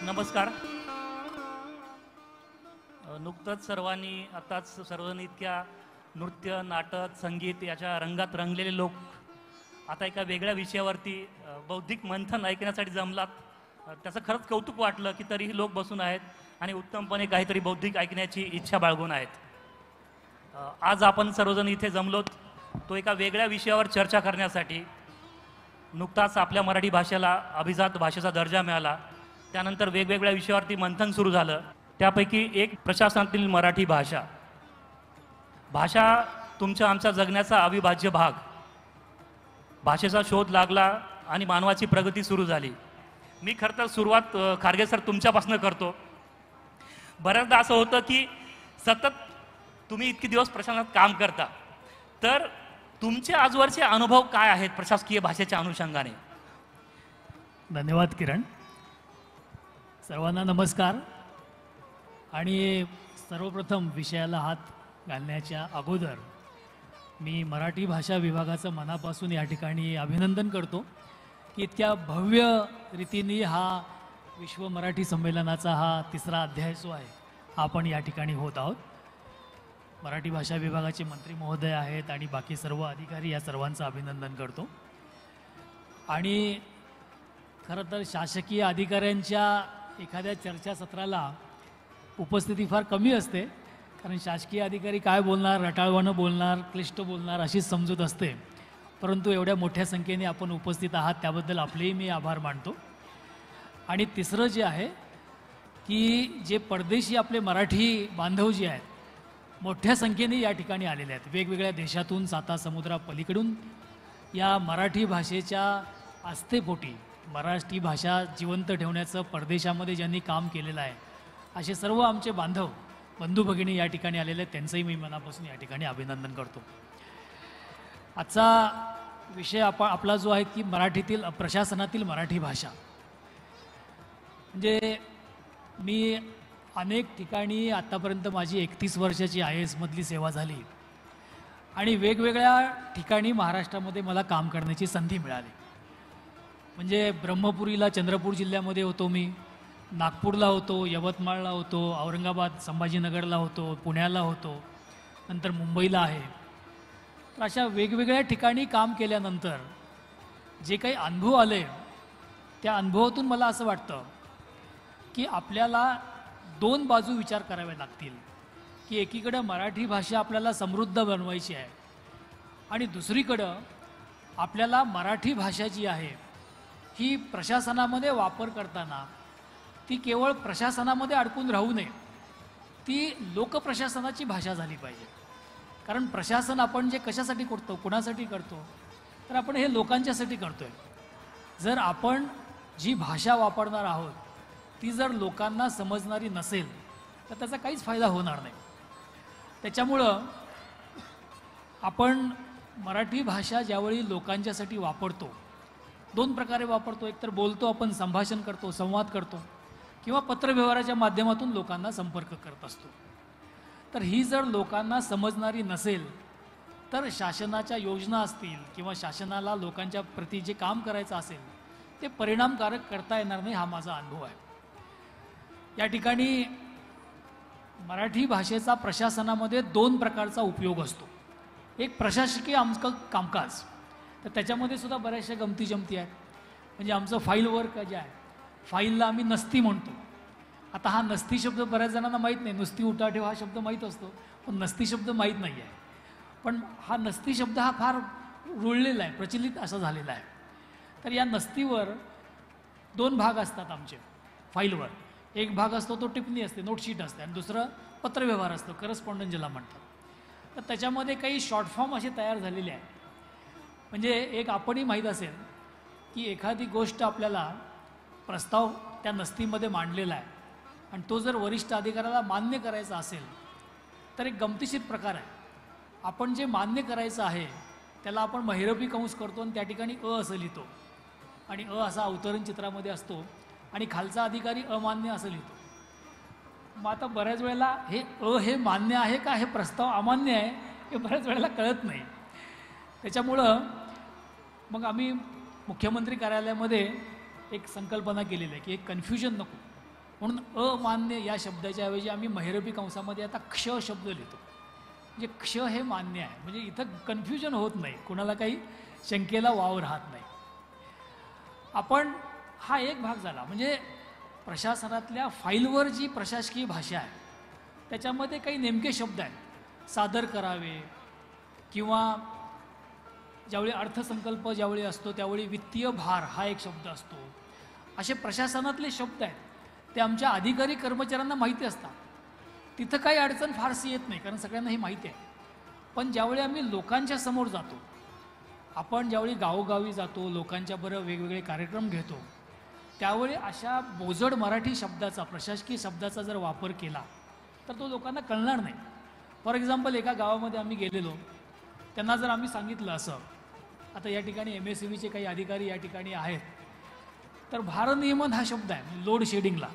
नमस्कार. नुकतंच सर्वांनी इतक्या नृत्य, नाटक, संगीत याच्या रंगात रंगलेले लोक आता एका वेगळ्या विषयावरती बौद्धिक मंथन ऐकण्यासाठी जमलात. त्याचं खरंच कौतुक वाटलं की तरीही लोक बसून आहेत आणि उत्तमपणे काहीतरी बौद्धिक ऐकण्याची इच्छा बाळगून आहेत. आज आपण सर्वजण इथे जमलोत तो एका वेगळ्या विषयावर चर्चा करण्यासाठी. नुकताच आपल्या मराठी भाषेला अभिजात भाषेचा दर्जा मिळाला. त्यानंतर वेगवेगळ्या विषयावरती मंथन सुरू झालं. त्यापैकी एक प्रशासनातील मराठी भाषा. भाषा तुमच्या आमच्या जगण्याचा अविभाज्य भाग. भाषेचा शोध लागला आणि मानवाची प्रगती सुरू झाली. मी खरं तर सुरुवात खारगे सर तुमच्यापासून करतो. बऱ्याचदा असं होतं की सतत तुम्ही इतके दिवस प्रशासनात काम करता, तर तुमचे आजवरचे अनुभव काय आहेत प्रशासकीय भाषेच्या अनुषंगाने? धन्यवाद किरण. सर्वांना नमस्कार. आणि सर्वप्रथम विषयाला हात घालण्याच्या अगोदर मी मराठी भाषा विभागाचं मनापासून या ठिकाणी अभिनंदन करतो की इतक्या भव्य रीतीने हा विश्व मराठी संमेलनाचा हा तिसरा अध्याय जो आहे हा आपण या ठिकाणी होत आहोत. मराठी भाषा विभागाचे मंत्री महोदय आहेत आणि बाकी सर्व अधिकारी या सर्वांचं अभिनंदन करतो. आणि खरं तर शासकीय अधिकाऱ्यांच्या एखाद्या चर्चासत्राला उपस्थिती फार कमी असते, कारण शासकीय अधिकारी काय बोलणार, रटाळवाणं बोलणार, क्लिष्ट बोलणार अशीच समजूत असते. परंतु एवढ्या मोठ्या संख्येने आपण उपस्थित आहात त्याबद्दल आपलेही मी आभार मानतो. आणि तिसरं जे आहे की जे परदेशी आपले मराठी बांधव जे आहेत मोठ्या संख्येने या ठिकाणी आलेले आहेत. वेगवेगळ्या देशातून, सातासमुद्रापलीकडून या मराठी भाषेच्या आस्थेपोटी मराठी भाषा जिवंत ठेवण्याचं परदेशामध्ये ज्यांनी काम केलेलं आहे असे सर्व आमचे बांधव, बंधू भगिनी या ठिकाणी आलेले आहेत. त्यांचंही मी मनापासून या ठिकाणी अभिनंदन करतो. आजचा विषय आपला जो आहे की मराठीतील प्रशासनातील मराठी भाषा. म्हणजे मी अनेक ठिकाणी आत्तापर्यंत माझी 31 वर्षाची IAS मधली सेवा झाली आणि वेगवेगळ्या ठिकाणी महाराष्ट्रामध्ये मला काम करण्याची संधी मिळाली. म्हणजे ब्रह्मपुरीला चंद्रपूर जिल्ह्यामध्ये होतो मी, नागपूरला होतो, यवतमाळला होतो, औरंगाबाद संभाजीनगरला होतो, पुण्याला होतो, नंतर मुंबईला आहे. तर अशा वेगवेगळ्या ठिकाणी काम केल्यानंतर जे काही अनुभव आले त्या अनुभवातून मला असं वाटतं की आपल्याला दोन बाजू विचार करावे लागतील की एकीकडं मराठी भाषा आपल्याला समृद्ध बनवायची आहे आणि दुसरीकडं आपल्याला मराठी भाषा जी आहे ही प्रशासनामध्ये वापर करताना ती केवळ प्रशासनामध्ये अडकून राहू नये, ती लोकप्रशासनाची भाषा झाली पाहिजे. कारण प्रशासन आपण जे कशासाठी करतो, कुणासाठी करतो, तर आपण हे लोकांच्यासाठी करतो आहे. जर आपण जी भाषा वापरणार आहोत ती जर लोकांना समजणारी नसेल तर त्याचा काहीच फायदा होणार नाही. त्याच्यामुळं आपण मराठी भाषा ज्यावेळी लोकांच्यासाठी वापरतो, दोन प्रकारे वापरतो. एक तर बोलतो, आपण संभाषण करतो, संवाद करतो, किंवा पत्रव्यवहाराच्या माध्यमातून लोकांना संपर्क करत असतो. तर ही जर लोकांना समजणारी नसेल तर शासनाच्या योजना असतील किंवा शासनाला लोकांच्या प्रती जे काम करायचं असेल ते परिणामकारक करता येणार नाही, हा माझा अनुभव आहे. या ठिकाणी मराठी भाषेचा प्रशासनामध्ये दोन प्रकारचा उपयोग असतो. एक प्रशासकीय आमचं कामकाज, तर त्याच्यामध्ये सुद्धा बऱ्याचशा गमती जमती आहेत. म्हणजे आमचं फाईल वर्क जे आहे, फाईलला आम्ही नसती म्हणतो. आता हा नसती शब्द बऱ्याच जणांना माहीत नाही. नुसती उठाठेव हा शब्द माहीत असतो, पण नसती शब्द माहीत नाही आहे. पण हा नसती शब्द हा फार रुळलेला आहे, प्रचलित असा झालेला आहे. तर या नसतीवर दोन भाग असतात आमचे फाईलवर. एक भाग असतो तो टिप्पणी असते, नोटशीट असते, आणि दुसरं पत्रव्यवहार असतो, करस्पॉन्डन्स ज्याला म्हणतात. तर त्याच्यामध्ये काही शॉर्ट फॉर्म असे तयार झालेले आहेत. म्हणजे एक आपणही माहीत असेल की एखादी गोष्ट आपल्याला प्रस्ताव त्या नसतीमध्ये मांडलेला आहे आणि तो जर वरिष्ठ अधिकाऱ्याला मान्य करायचा असेल तर एक गमतीशीर प्रकार आहे. आपण जे मान्य करायचं आहे त्याला आपण महिरपी कंस करतो आणि त्या ठिकाणी असं लिहितो आणि असा अवतरण चित्रामध्ये असतो आणि खालचा अधिकारी अमान्य असं लिहितो. मग आता बऱ्याच वेळेला हे मान्य आहे का, हे प्रस्ताव अमान्य आहे, हे बऱ्याच वेळेला कळत नाही. त्याच्यामुळं मग आम्ही मुख्यमंत्री कार्यालयामध्ये एक संकल्पना केलेली आहे की एक कन्फ्युजन नको. म्हणून अमान्य या शब्दाच्या ऐवजी आम्ही महिरपी कंसामध्ये आता क्ष शब्द लिहितो. म्हणजे क्ष हे मान्य आहे, म्हणजे इथं कन्फ्युजन होत नाही, कोणाला काही शंकेला वाव राहत नाही. आपण हा एक भाग झाला. म्हणजे प्रशासनातल्या फाईलवर जी प्रशासकीय भाषा आहे त्याच्यामध्ये काही नेमके शब्द आहेत, सादर करावे किंवा ज्यावेळी अर्थसंकल्प ज्यावेळी असतो त्यावेळी वित्तीय भार हा एक शब्द असतो. असे प्रशासनातले शब्द आहेत ते आमच्या अधिकारी कर्मचाऱ्यांना माहिती असतात. तिथं काही अडचण फारशी येत नाही, कारण सगळ्यांना हे माहिती आहे. पण ज्यावेळी आम्ही लोकांच्या समोर जातो, आपण ज्यावेळी गावोगावी जातो, लोकांच्या बरोबर वेगवेगळे कार्यक्रम घेतो, त्यावेळी अशा बोजड मराठी शब्दाचा, प्रशासकीय शब्दाचा जर वापर केला तर तो लोकांना कळणार नाही. फॉर एक्झाम्पल, एका गावामध्ये आम्ही गेलेलो, त्यांना जर आम्ही सांगितलं असं, आता या ठिकाणी MSEBचे काही अधिकारी या ठिकाणी आहेत, तर भारनियमन हा शब्द आहे लोड शेडिंगला,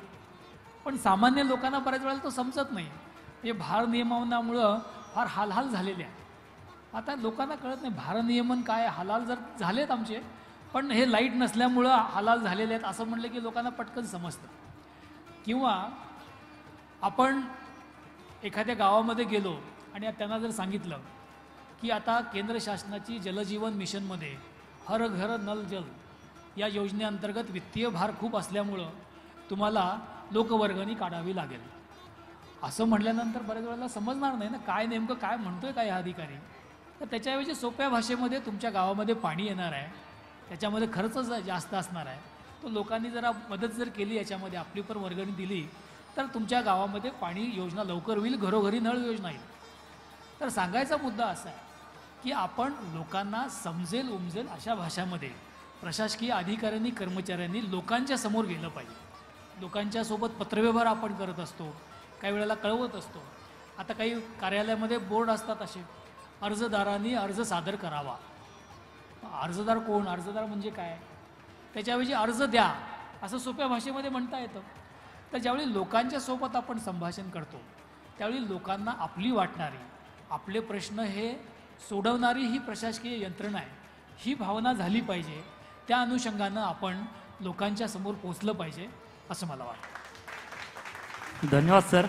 पण सामान्य लोकांना बऱ्याच वेळेला तो समजत नाही. म्हणजे भारनियमनामुळं फार हालहाल झालेले आहे. आता लोकांना कळत नाही भारनियमन काय, हालाल जर झालेत आमचे, पण हे लाईट नसल्यामुळं हालाल झालेले आहेत असं म्हणलं की लोकांना पटकन समजतं. किंवा आपण एखाद्या गावामध्ये गेलो आणि त्यांना जर सांगितलं की आता केंद्र शासनाची जलजीवन मिशनमध्ये हर घर नल जल या योजनेअंतर्गत वित्तीय भार खूप असल्यामुळं तुम्हाला लोकवर्गणी काढावी लागेल, असं म्हटल्यानंतर बऱ्याच वेळेला समजणार नाही ना काय नेमकं काय म्हणतोय काय हा अधिकारी. तर त्याच्याऐवजी सोप्या भाषेमध्ये तुमच्या गावामध्ये पाणी येणार आहे, त्याच्यामध्ये खर्च जास्त असणार आहे, तो लोकांनी जरा मदत जर केली, याच्यामध्ये आपली पण वर्गणी दिली तर तुमच्या गावामध्ये पाणी योजना लवकर होईल, घरोघरी नळ योजना येईल. तर सांगायचा मुद्दा असा आहे की आपण लोकांना समजेल उमजेल अशा भाषामध्ये प्रशासकीय अधिकाऱ्यांनी कर्मचाऱ्यांनी लोकांच्या समोर गेलं पाहिजे. लोकांच्या सोबत पत्रव्यवहार आपण करत असतो, काही वेळेला कळवत असतो. आता काही कार्यालयामध्ये बोर्ड असतात असे, अर्जदारांनी अर्ज सादर करावा. अर्जदार कोण, अर्जदार म्हणजे काय, त्याच्याऐवजी अर्ज द्या असं सोप्या भाषेमध्ये म्हणता येतं. तर ज्यावेळी लोकांच्या सोबत आपण संभाषण करतो त्यावेळी लोकांना आपली वाटणारी, आपले प्रश्न हे सोडवणारी ही प्रशासकीय यंत्रणा आहे, ही भावना झाली पाहिजे. त्या अनुषंगानं आपण लोकांच्या समोर पोचलं पाहिजे असं मला वाटतं. धन्यवाद सर.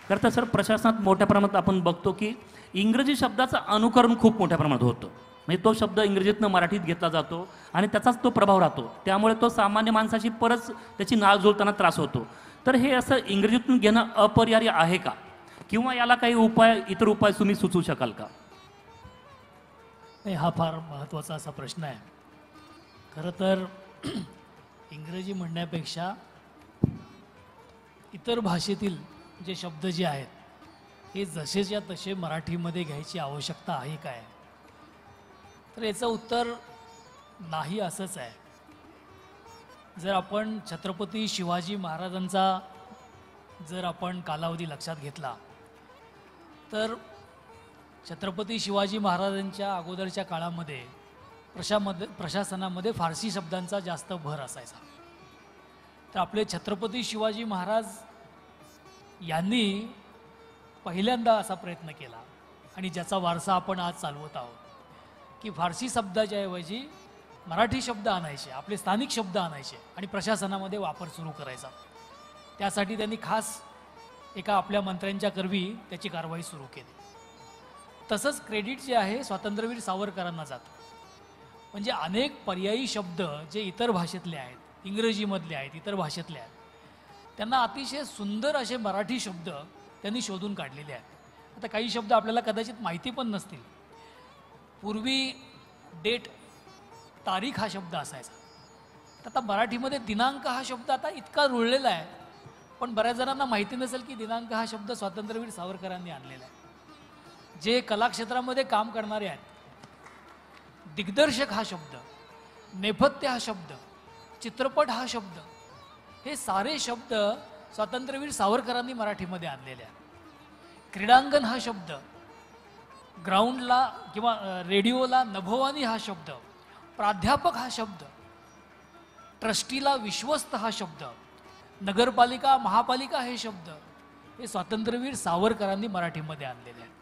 खरं तर सर, प्रशासनात मोठ्या प्रमाणात आपण बघतो की इंग्रजी शब्दाचं अनुकरण खूप मोठ्या प्रमाणात होतं. म्हणजे तो शब्द इंग्रजीतनं मराठीत घेतला जातो आणि त्याचाच तो प्रभाव राहतो, त्यामुळे तो सामान्य माणसाची परत त्याची नाळ जुळताना त्रास होतो. तर हे असं इंग्रजीतून घेणं अपरिहार्य आहे का, किंवा याला काही उपाय, इतर उपाय तुम्ही सुचवू शकाल का? नाही, हा फार महत्त्वाचा असा प्रश्न आहे. खरं तर इंग्रजी म्हणण्यापेक्षा इतर भाषेतील जे शब्द जे आहेत हे जसेच्या तसे मराठीमध्ये घ्यायची आवश्यकता आहे काय, तर याचं उत्तर नाही असंच आहे. जर आपण छत्रपती शिवाजी महाराजांचा जर आपण कालावधी लक्षात घेतला तर छत्रपती शिवाजी महाराजांच्या अगोदरच्या काळामध्ये प्रशासनामध्ये फारसी शब्दांचा जास्त भर असायचा. तर आपले छत्रपती शिवाजी महाराज यांनी पहिल्यांदा असा प्रयत्न केला आणि ज्याचा वारसा आपण आज चालवत आहोत की फारसी शब्दाच्या ऐवजी मराठी शब्द आणायचे, आपले स्थानिक शब्द आणायचे आणि प्रशासनामध्ये वापर सुरू करायचा. त्यासाठी त्यांनी खास एका आपल्या मंत्र्यांच्या करवी त्याची कारवाई सुरू केली. तसंच क्रेडिट जे आहे स्वातंत्र्यवीर सावरकरांना जातं. म्हणजे अनेक पर्यायी शब्द जे इतर भाषेतले आहेत, इंग्रजीमधले आहेत, इतर भाषेतले आहेत, त्यांना अतिशय सुंदर असे मराठी शब्द त्यांनी शोधून काढलेले आहेत. आता काही शब्द आपल्याला कदाचित माहिती पण नसतील. पूर्वी डेट, तारीख हा शब्द असायचा. तर आता मराठीमध्ये दिनांक हा शब्द आता इतका रुळलेला आहे, पण बऱ्याच जणांना माहिती नसेल की दिनांक हा शब्द स्वातंत्र्यवीर सावरकरांनी आणलेला आहे. जे कलाक्षेत्रामध्ये काम करणारे आहेत, दिग्दर्शक हा शब्द, नेपथ्य हा शब्द, चित्रपट हा शब्द, हे सारे शब्द स्वातंत्र्यवीर सावरकरांनी मराठीमध्ये आणलेले आहेत. क्रीडांगण हा शब्द, ग्राउंडला किंवा रेडिओला नभोवाणी हा शब्द, प्राध्यापक हा शब्द, ट्रस्टीला विश्वस्त हा शब्द, नगरपालिका महापालिका हे शब्द हे स्वातंत्र्यवीर सावरकरांनी मराठीमध्ये आणलेले आहेत.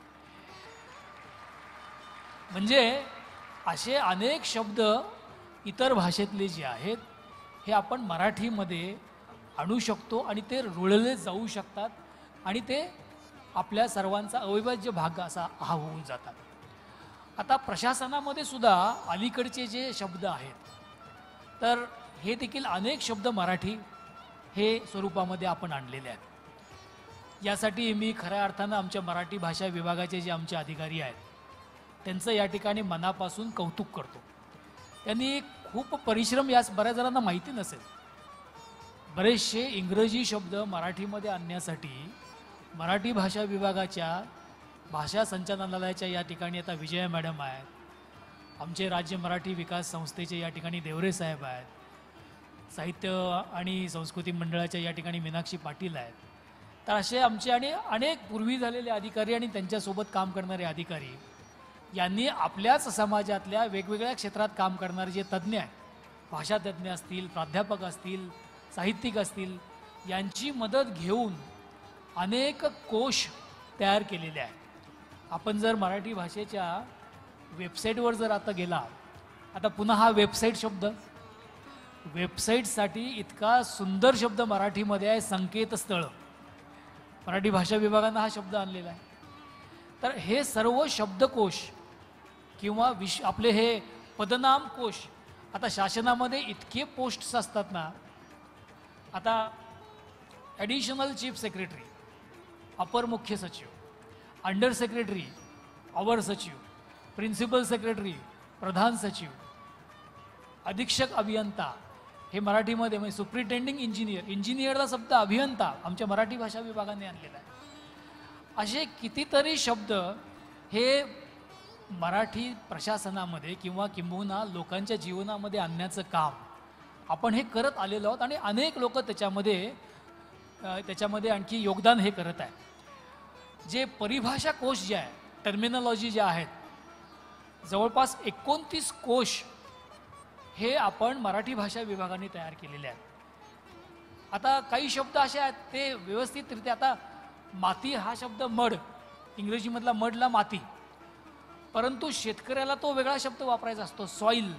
म्हणजे असे अनेक शब्द इतर भाषेतले जे आहेत हे आपण मराठीमध्ये आणू शकतो आणि ते रुळले जाऊ शकतात आणि ते आपल्या सर्वांचा अविभाज्य भाग असा हा होऊन जातात. आता प्रशासनामध्ये सुद्धा अलीकडचे जे शब्द आहेत, तर हे देखील अनेक शब्द मराठी हे स्वरूपामध्ये आपण आणलेले आहेत. यासाठी मी खऱ्या अर्थानं आमच्या मराठी भाषा विभागाचे जे आमचे अधिकारी आहेत त्यांचं या ठिकाणी मनापासून कौतुक करतो. त्यांनी खूप परिश्रम, यास बऱ्याच जणांना माहिती नसेल, बरेचसे इंग्रजी शब्द मराठीमध्ये आणण्यासाठी मराठी भाषा विभागाच्या भाषा संचालनालयाच्या या ठिकाणी आता विजया मॅडम आहेत, आमचे राज्य मराठी विकास संस्थेचे या ठिकाणी देवरे साहेब आहेत, साहित्य आणि संस्कृती मंडळाच्या या ठिकाणी मीनाक्षी पाटील आहेत. तर असे आमचे आणि अनेक पूर्वी झालेले अधिकारी आणि त्यांच्यासोबत काम करणारे अधिकारी यांनी आपल्याच समाजातल्या वेगवेगळ्या क्षेत्रात काम करणारे जे तज्ज्ञ आहेत, भाषातज्ज्ञ असतील, प्राध्यापक असतील, साहित्यिक असतील, यांची मदत घेऊन अनेक कोश तयार केलेले आहेत. आपण जर मराठी भाषेच्या वेबसाईटवर जर आता गेला, आता पुन्हा हा वेबसाईट शब्द, वेबसाईटसाठी इतका सुंदर शब्द मराठीमध्ये आहे, संकेतस्थळ. मराठी भाषा विभागानं हा शब्द आणलेला आहे. तर हे सर्व शब्दकोश किंवा आपले हे पदनाम कोश, आता शासनामध्ये इतके पोस्ट्स असतात ना, आता ॲडिशनल चीफ सेक्रेटरी, अपर मुख्य सचिव, अंडर सेक्रेटरी, अवर सचिव, प्रिन्सिपल सेक्रेटरी, प्रधान सचिव, अधीक्षक अभियंता, हे मराठीमध्ये म्हणजे सुप्रिटेंडिंग इंजिनियर, इंजिनियरचा शब्द अभियंता आमच्या मराठी भाषा विभागाने आणलेला आहे. असे कितीतरी शब्द हे मराठी प्रशासनामध्ये किंवा किंबहुना लोकांच्या जीवनामध्ये आणण्याचं काम आपण हे करत आलेलो आहोत आणि अनेक लोक त्याच्यामध्ये आणखी योगदान हे करत आहे. जे परिभाषा कोश जे आहे, टर्मिनॉलॉजी ज्या आहेत, जवळपास 29 कोश हे आपण मराठी भाषा विभागाने तयार केलेले आहेत. आता काही शब्द असे आहेत ते व्यवस्थितरित्या, आता माती हा शब्द मड, इंग्रजीमधला मडला माती, परंतु शेतकऱ्याला तो वेगळा शब्द वापरायचा असतो, सॉईल.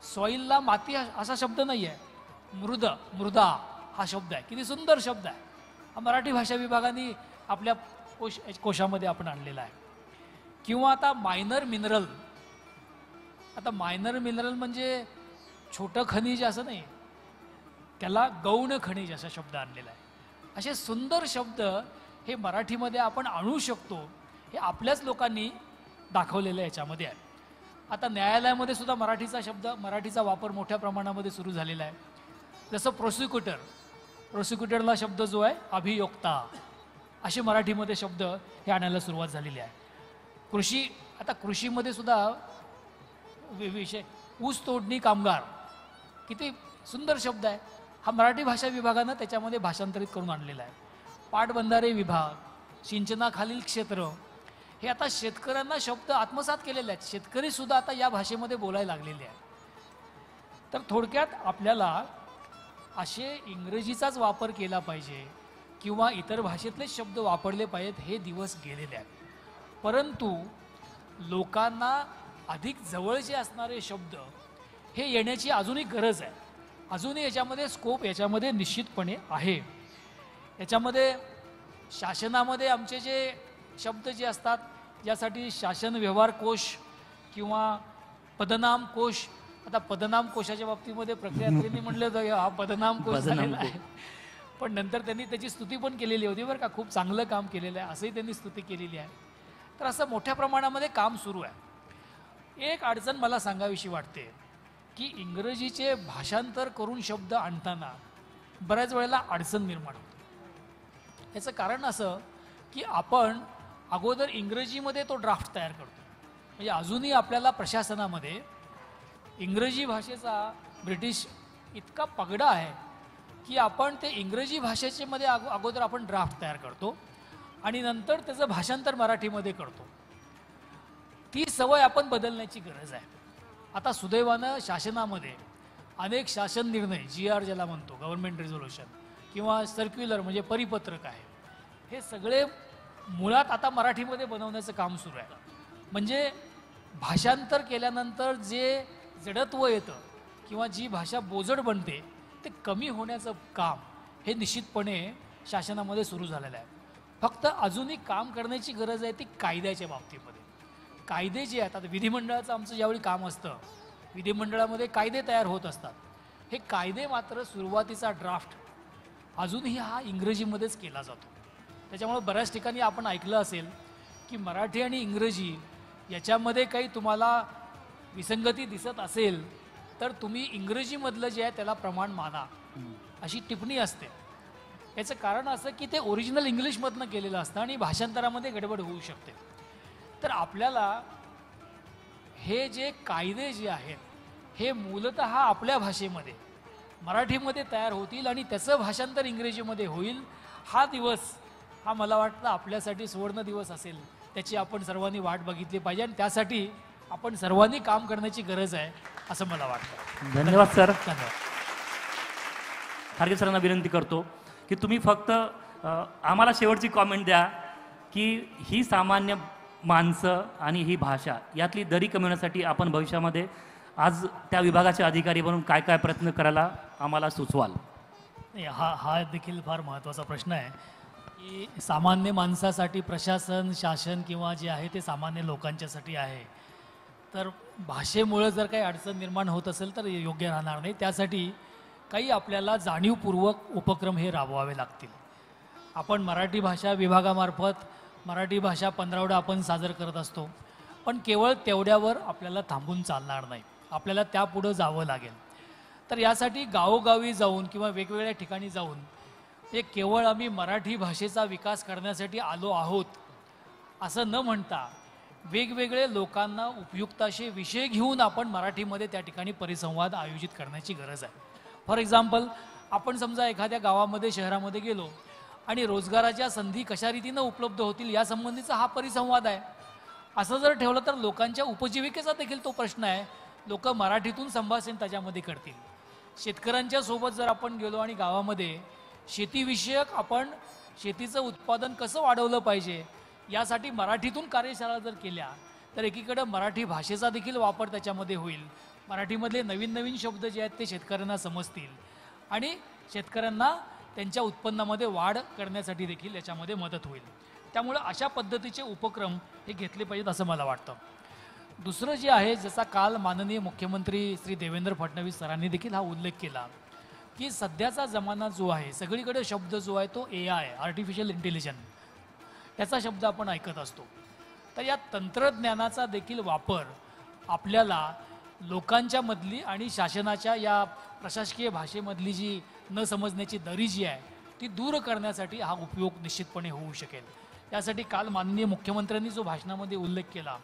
सॉईलला माती असा शब्द नाही आहे, मृदा हा शब्द आहे. किती सुंदर शब्द आहे, हा मराठी भाषा विभागाने आपल्या कोशामध्ये आपण आणलेला आहे. किंवा आता मायनर मिनरल, आता मायनर मिनरल म्हणजे छोटं खनिज असं नाही, त्याला गौण खनिज असा शब्द आणलेला आहे. असे सुंदर शब्द हे मराठीमध्ये आपण आणू शकतो, हे आपल्याच लोकांनी दाखवलेलं याच्यामध्ये आहे. आता न्यायालयामध्ये सुद्धा मराठीचा वापर मोठ्या प्रमाणामध्ये सुरू झालेला आहे. जसं प्रोसिक्युटरला शब्द जो आहे अभियोक्ता, असे मराठीमध्ये शब्द हे आणायला सुरुवात झालेली आहे. आता कृषीमध्ये सुद्धा विषय ऊस तोडणी कामगार, किती सुंदर शब्द आहे, हा मराठी भाषा विभागानं त्याच्यामध्ये भाषांतरित करून आणलेला आहे. पाटबंधारे विभाग, सिंचनाखालील क्षेत्र, हे आता शेतकऱ्यांना शब्द आत्मसात केलेले आहेत. शेतकरी सुद्धा आता या भाषेमध्ये बोलायला लागलेले आहेत. तर थोडक्यात आपल्याला असे इंग्रजीचाच वापर केला पाहिजे किंवा इतर भाषेतले शब्द वापरले पाहिजेत, हे दिवस गेलेले आहेत. परंतु लोकांना अधिक जवळचे असणारे शब्द हे येण्याची अजूनही गरज आहे. अजूनही याच्यामध्ये स्कोप याच्यामध्ये निश्चितपणे आहे. याच्यामध्ये शासनामध्ये आमचे जे शब्द जे असतात, यासाठी शासन व्यवहार कोश किंवा पदनाम कोश, आता पदनाम कोशाच्या बाबतीमध्ये प्रक्रिया त्यांनी म्हटलं तर हा पदनाम कोश झालेला आहे, पण नंतर त्यांनी त्याची स्तुती पण केलेली होती बरं का, खूप चांगलं काम केलेलं आहे असंही त्यांनी स्तुती केलेली आहे. तर असं मोठ्या प्रमाणामध्ये काम सुरू आहे. एक अडचण मला सांगावीशी वाटते की इंग्रजीचे भाषांतर करून शब्द आणताना बऱ्याच वेळेला अडचण निर्माण होते. याचं कारण असं की आपण अगोदर इंग्रजीमध्ये तो ड्राफ्ट तयार करतो. म्हणजे अजूनही आपल्याला प्रशासनामध्ये इंग्रजी भाषेचा ब्रिटिश इतका पगडा आहे की आपण ते इंग्रजी भाषेचे मध्ये अगोदर आपण ड्राफ्ट तयार करतो आणि नंतर त्याचं भाषांतर मराठीमध्ये करतो. ती सवय आपण बदलण्याची गरज आहे. आता सुदैवानं शासनामध्ये अनेक शासन निर्णय, GR ज्याला म्हणतो, गव्हर्नमेंट रिझोल्युशन किंवा सर्क्युलर म्हणजे परिपत्रक आहे, हे सगळे मुळात आता मराठीमध्ये बनवण्याचं काम सुरू आहे. म्हणजे भाषांतर केल्यानंतर जे जडत्व येतं किंवा जी भाषा बोजड बनते ते कमी होण्याचं काम हे निश्चितपणे शासनामध्ये सुरू झालेलं आहे. फक्त अजूनही काम करण्याची गरज आहे ती कायद्याच्या बाबतीमध्ये. कायदे जे आहेत, आता विधिमंडळाचं आमचं ज्यावेळी काम असतं, विधिमंडळामध्ये कायदे तयार होत असतात. हे कायदे मात्र सुरुवातीचा ड्राफ्ट अजूनही हा इंग्रजीमध्येच केला जातो. त्याच्यामुळे बऱ्याच ठिकाणी आपण ऐकलं असेल की मराठी आणि इंग्रजी याच्यामध्ये काही तुम्हाला विसंगती दिसत असेल तर तुम्ही इंग्रजीमधलं जे आहे त्याला प्रमाण माना, अशी टिप्पणी असते. याचं कारण असं की ते ओरिजिनल इंग्लिशमधनं केलेलं असतं आणि भाषांतरामध्ये गडबड होऊ शकते. तर आपल्याला हे जे कायदे जे आहेत हे मूलतः आपल्या भाषेमध्ये मराठीमध्ये तयार होतील आणि त्याचं भाषांतर इंग्रजीमध्ये होईल. हा दिवस हा मला वाटतं आपल्यासाठी सुवर्ण दिवस असेल. त्याची आपण सर्वांनी वाट बघितली पाहिजे आणि त्यासाठी आपण सर्वांनी काम करण्याची गरज आहे असं मला वाटतं. धन्यवाद सर. धन्यवाद. खारगे सरांना विनंती करतो की तुम्ही फक्त आम्हाला शेवटची कॉमेंट द्या की ही सामान्य माणसं आणि ही भाषा यातली दरी कमी होण्यासाठी आपण भविष्यामध्ये आज त्या विभागाचे अधिकारी बनून काय काय प्रयत्न करायला आम्हाला सुचवाल. नाही, हा देखील फार महत्त्वाचा प्रश्न आहे की सामान्य माणसासाठी प्रशासन, शासन किंवा जे आहे ते सामान्य लोकांच्यासाठी आहे. तर भाषेमुळं जर काही अडचण निर्माण होत असेल तर योग्य राहणार नाही. त्यासाठी काही आपल्याला जाणीवपूर्वक उपक्रम हे राबवावे लागतील. आपण मराठी भाषा विभागामार्फत मराठी भाषा पंधरवडा आपण साजर करत असतो, पण केवळ तेवढ्यावर आपल्याला थांबून चालणार नाही. आपल्याला त्यापुढं जावं लागेल. तर यासाठी गावोगावी जाऊन किंवा वेगवेगळ्या ठिकाणी जाऊन हे केवळ आम्ही मराठी भाषेचा विकास करण्यासाठी आलो आहोत असं न म्हणता वेगवेगळे लोकांना उपयुक्त असे विषय घेऊन आपण मराठीमध्ये त्या ठिकाणी परिसंवाद आयोजित करण्याची गरज आहे. फॉर एक्झाम्पल, आपण समजा एखाद्या गावामध्ये शहरामध्ये गेलो आणि रोजगाराच्या संधी कशा रीतीनं उपलब्ध होतील यासंबंधीचा हा परिसंवाद आहे. असं जर ठेवलं तर लोकांच्या उपजीविकेचा देखील तो प्रश्न आहे. लोक मराठीतून संभाषण त्याच्यामध्ये करतील. शेतकऱ्यांच्या सोबत जर आपण गेलो आणि गावामध्ये शेतीविषयक आपण शेतीचं उत्पादन कसं वाढवलं पाहिजे यासाठी मराठीतून कार्यशाळा जर केल्या तर एकीकडे मराठी भाषेचा देखील वापर त्याच्यामध्ये होईल. मराठीमधले नवीन नवीन शब्द जे आहेत ते शेतकऱ्यांना समजतील आणि शेतकऱ्यांना त्यांच्या उत्पन्नामध्ये वाढ करण्यासाठी देखील याच्यामध्ये मदत होईल. त्यामुळे अशा पद्धतीचे उपक्रम हे घेतले पाहिजेत असं मला वाटतं. दुसरं जे आहे, जसा काल माननीय मुख्यमंत्री श्री देवेंद्र फडणवीस सरांनी देखील हा उल्लेख केला की सध्याचा जमाना जो आहे सगळीकडे शब्द जो आहे तो AI आर्टिफिशियल इंटेलिजन्स याचा शब्द आपण ऐकत असतो. तर या तंत्रज्ञानाचा देखील वापर आपल्याला लोकांच्या मधली आणि शासनाच्या या प्रशासकीय भाषेमधली जी न समजण्याची दरी जी आहे ती दूर करण्यासाठी हा उपयोग निश्चितपणे होऊ शकेल. यासाठी काल माननीय मुख्यमंत्र्यांनी जो भाषणामध्ये उल्लेख केला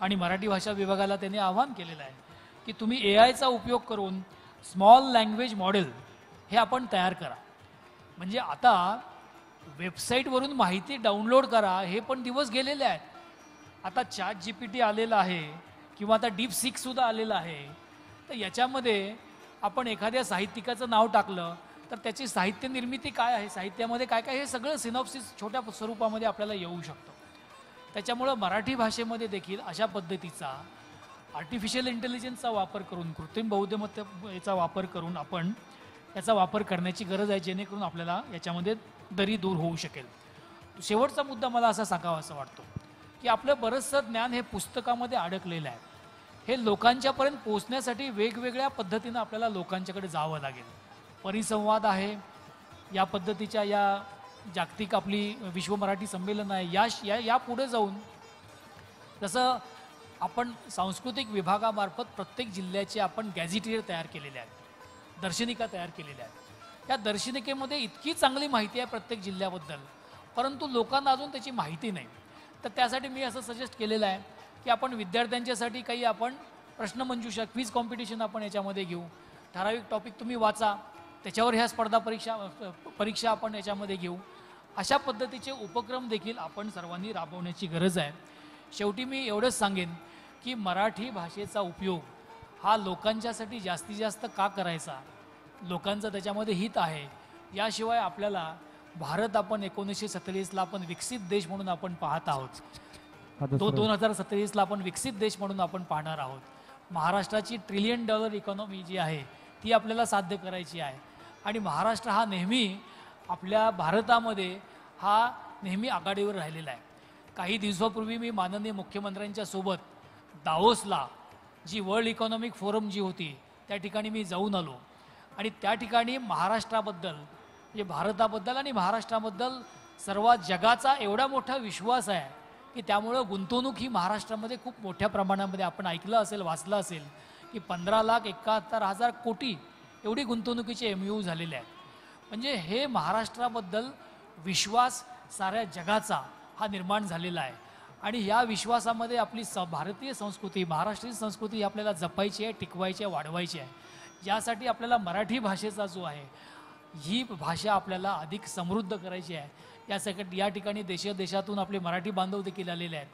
आणि मराठी भाषा विभागाला त्यांनी आवाहन केलेलं आहे की तुम्ही AIचा उपयोग करून स्मॉल लँग्वेज मॉडेल हे आपण तयार करा. म्हणजे आता वेबसाईटवरून माहिती डाउनलोड करा हे पण दिवस गेलेले आहेत. आता ChatGPT आलेलं आहे किंवा आता DeepSeekसुद्धा आलेलं आहे. तर याच्यामध्ये आपण एखाद्या साहित्यिकाचं नाव टाकलं तर त्याची साहित्य निर्मिती काय आहे, साहित्यामध्ये काय काय, हे सगळं सिनॉप्सिस छोट्या स्वरूपामध्ये आपल्याला येऊ शकतं. त्याच्यामुळं मराठी भाषेमध्ये देखील अशा पद्धतीचा आर्टिफिशियल इंटेलिजन्सचा वापर करून, कृत्रिम बुद्धिमत्तेचा वापर करून आपण याचा वापर करण्याची गरज आहे, जेणेकरून आपल्याला याच्यामध्ये दरी दूर होऊ शकेल. शेवटचा मुद्दा मला असा सांगावा असं वाटतो की आपलं बरंचसं ज्ञान हे पुस्तकामध्ये अडकलेलं आहे. हे लोकांच्यापर्यंत पोहोचण्यासाठी वेगवेगळ्या पद्धतीनं आपल्याला लोकांच्याकडे जावं लागेल. परिसंवाद आहे, या पद्धतीच्या या जागतिक आपली विश्व मराठी संमेलन आहे, या पुढे जाऊन जसं आपण सांस्कृतिक विभागामार्फत प्रत्येक जिल्ह्याचे आपण गॅझेटियर तयार केलेले आहेत, दर्शनिका तयार केलेल्या आहेत. त्या दर्शनिकेमध्ये इतकी चांगली माहिती आहे प्रत्येक जिल्ह्याबद्दल, परंतु लोकांना अजून त्याची माहिती नाही. तर त्यासाठी मी असं सजेस्ट केलेलं आहे की आपण विद्यार्थ्यांच्यासाठी काही आपण प्रश्नमंजुषा, क्विज कॉम्पिटिशन आपण याच्यामध्ये घेऊ. ठराविक टॉपिक तुम्ही वाचा, त्याच्यावर ह्या स्पर्धा परीक्षा आपण याच्यामध्ये घेऊ. अशा पद्धतीचे उपक्रम देखील आपण सर्वांनी राबवण्याची गरज आहे. शेवटी मी एवढंच सांगेन की मराठी भाषेचा उपयोग हा लोकांच्यासाठी जास्तीत जास्त का करायचा, लोकांचं त्याच्यामध्ये हित आहे. याशिवाय आपल्याला भारत आपण 1947ला आपण विकसित देश म्हणून आपण पाहत आहोत, 2047ला आपण विकसित देश म्हणून आपण पाहणार आहोत. महाराष्ट्राची $1 ट्रिलियन इकॉनॉमी जी आहे ती आपल्याला साध्य करायची आहे आणि महाराष्ट्र हा नेहमी आपल्या भारतामध्ये हा नेहमी आघाडीवर राहिलेला आहे. काही दिवसापूर्वी मी माननीय मुख्यमंत्र्यांच्या सोबत दावोसला जी वर्ल्ड इकॉनॉमिक फोरम जी होती त्या ठिकाणी मी जाऊन आलो आणि त्या ठिकाणी महाराष्ट्राबद्दल म्हणजे भारताबद्दल आणि महाराष्ट्राबद्दल सर्व जगाचा एवढा मोठा विश्वास आहे की त्यामुळं गुंतवणूक ही महाराष्ट्रामध्ये खूप मोठ्या प्रमाणामध्ये आपण ऐकलं असेल, वाचलं असेल की 15,71,000 कोटी एवढी गुंतवणुकीचे MOU झालेले आहेत. म्हणजे हे महाराष्ट्राबद्दल विश्वास साऱ्या जगाचा हा निर्माण झालेला आहे आणि या विश्वासामध्ये आपली भारतीय संस्कृती, महाराष्ट्रीय संस्कृती ही आपल्याला जपायची आहे, टिकवायची आहे, वाढवायची आहे. यासाठी आपल्याला मराठी भाषेचा जो आहे ही भाषा आपल्याला अधिक समृद्ध करायची आहे. यासाठी या ठिकाणी देशातून आपले मराठी बांधव देखील आलेले आहेत.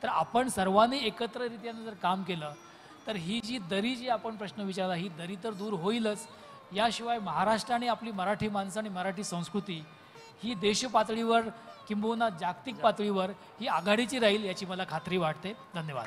तर आपण सर्वांनी एकत्ररित्यानं जर काम केलं तर ही जी दरी जी आपण प्रश्न विचारला ही दरी तर दूर होईलच. याशिवाय महाराष्ट्र आणि आपली मराठी माणसं आणि मराठी संस्कृती ही देश पातळीवर किंबहुना जागतिक पातळीवर ही आघाडीची राहील याची मला खात्री वाटते. धन्यवाद.